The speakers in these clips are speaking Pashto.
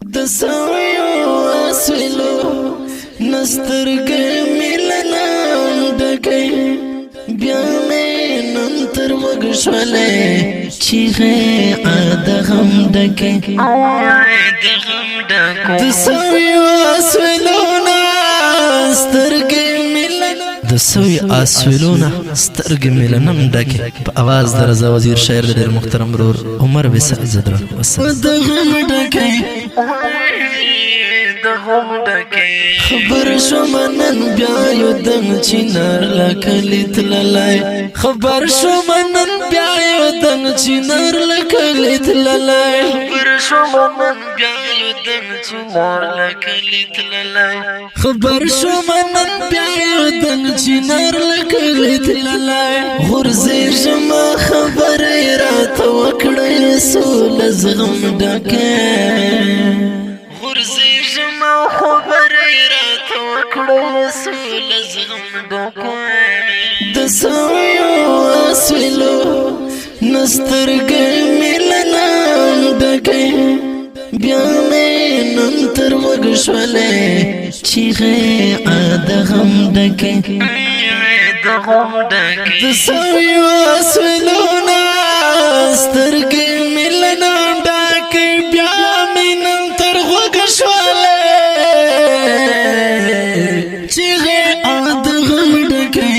د سویو اسویلو نسترګې ملنا ډکې بیا مې نن تر وګښولې چیغې د غم ډکې د سویو اسویلو نسترګې د سوی آسویلونه سترګې ملنم ډکې په اواز د رضا وزیر شاعر د ډېر محترم ورور عمر وسع زدران د غم ډکې خبر شوم نن بیا یو دنګ چینار لکلی تللای خبر شوم نن بیا یو دنګ چینار لکلی تللای خبر شوم نن بیا یو دنګ چینار لکلی تللای خبر شوم نن بیا یو دنګ چینار لکلی تللای غرزه جما خبرې راته وکړې سول زغم ډکه غرزه جما خبرې راته وکړې سول زغم ډکه د سویو اسویلو نسترګې ملنا ډکې بیا مې نن تر وګښولې چیغې د غم ډکې د سویو اسویلو نسترګې ملنا ډکې بیا مې نن تر وګښولې چیغې د غم ډکې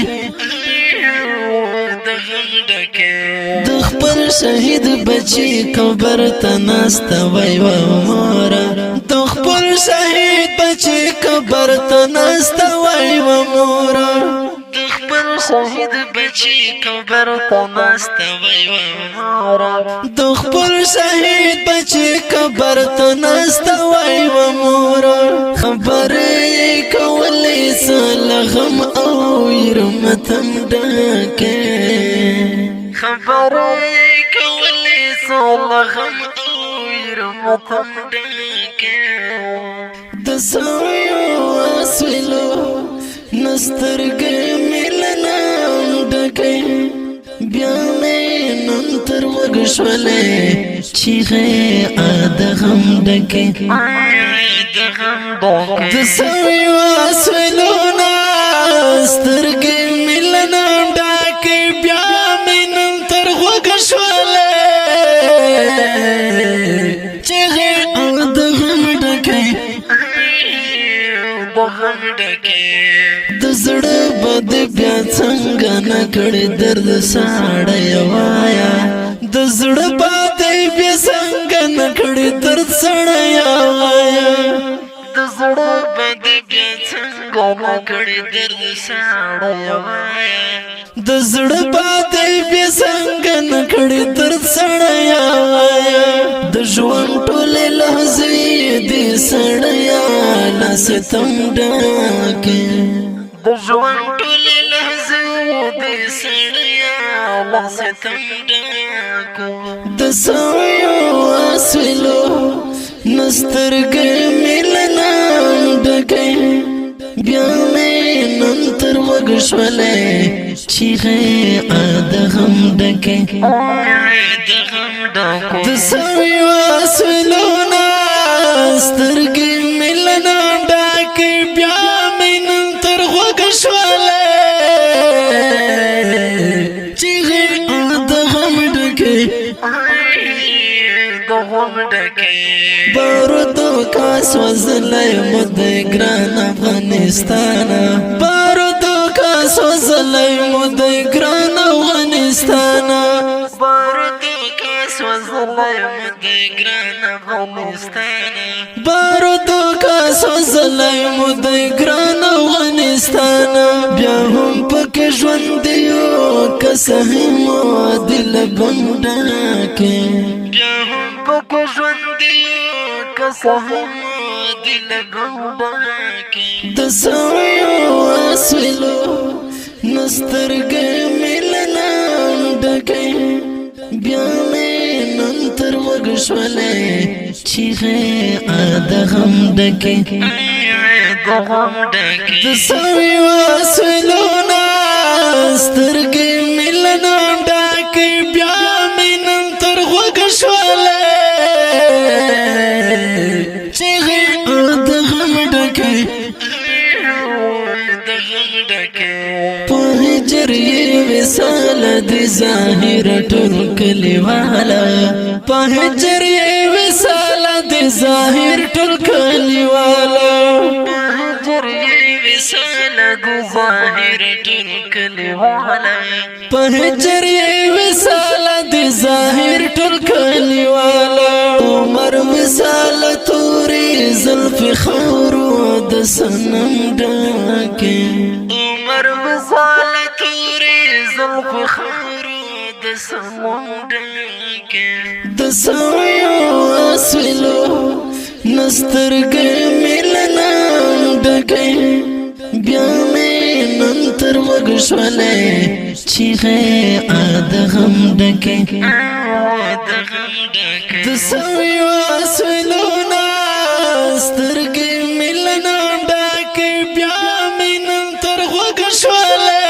د خپل شهید بچی قبر ته ناسته وای و مورا د خپل شهید بچی قبر ته ناسته وای و مورا د خپل شهید بچی قبر ته ناسته وای و مورا د خپل شهید بچی قبر ته ناسته وای و مورا خبرې کولې سلغم او يرمتم ډکه خبرې کولې سلغم او يرمتم ډکه د سویو اسویلو نسترګې ملنا ډکې بیا مې نن تر وګښولې چیغې د غم ډکې د سویو اسویلو نسترګې ملنا ډکې بیا مې نن تر وګښولې چیغې د غم ډکې د زړه بد بیا څنګه نه کړې درد ساړی وایا د زړه بد بیا څنګه نه کړې درد ساړی وایا د زړه بد بیا څنګه نه کړې درد ساړی وایا د زړه بد بیا څنګه نه کړې درد ساړی وایا د ژوند ټولې لحظې دې سړیا ستم ډکې د ژوند ټولې لحظې دې سړیا ستم ډکې د سویو اسویلو نسترګې ملنا ډکې بیا مې نن تر وګښولې چیغې د غم ډکې د سویو اسویلو نسترګې ملنا ډکې بیا مې نن تر وګښولې چیغې د غم ډکې بارودو کاس وزلای مدې ګران افغانستان بارودو کاس وزلای مدې ګران افغانستان بارودو کاس وزلای مدې ګران افغانستان بارودو کاس وزلای مدې ګران افغانستان بیا هم پکې ژوند یو کسه مو دل بندکې بیا هم پکې ژوند یو کسه مو دل بندکې د سویو اسویلو نسترګې ملنا ډکې بیا مې نن تر وګښولې چیغې د غم ډکې د سویو اسویلو سترګې ملنا ډکې بیا مې نن تر وګښولې چیغې د غم ډکې په هجر یې وصال د ظاهر ټول کلیواله په هجر یې وصال د ظاهر ټول کلیواله په هجر یې وصال د ظاهر ټول کلیواله په هجر یې وصال د ظاهر ټول کلیواله عمر وصال تورې زلف خورو د صنم ډکې عمر وصال تورې زلف خورو د صنم ډکې د سویو اسلو نسترګې ملنام ډکې بیا مې نن تر وګ شولې چیغې د غم ډکې د سویو اسلو نسترګې ملنام ډکې بیا مې نن تر وګ شولې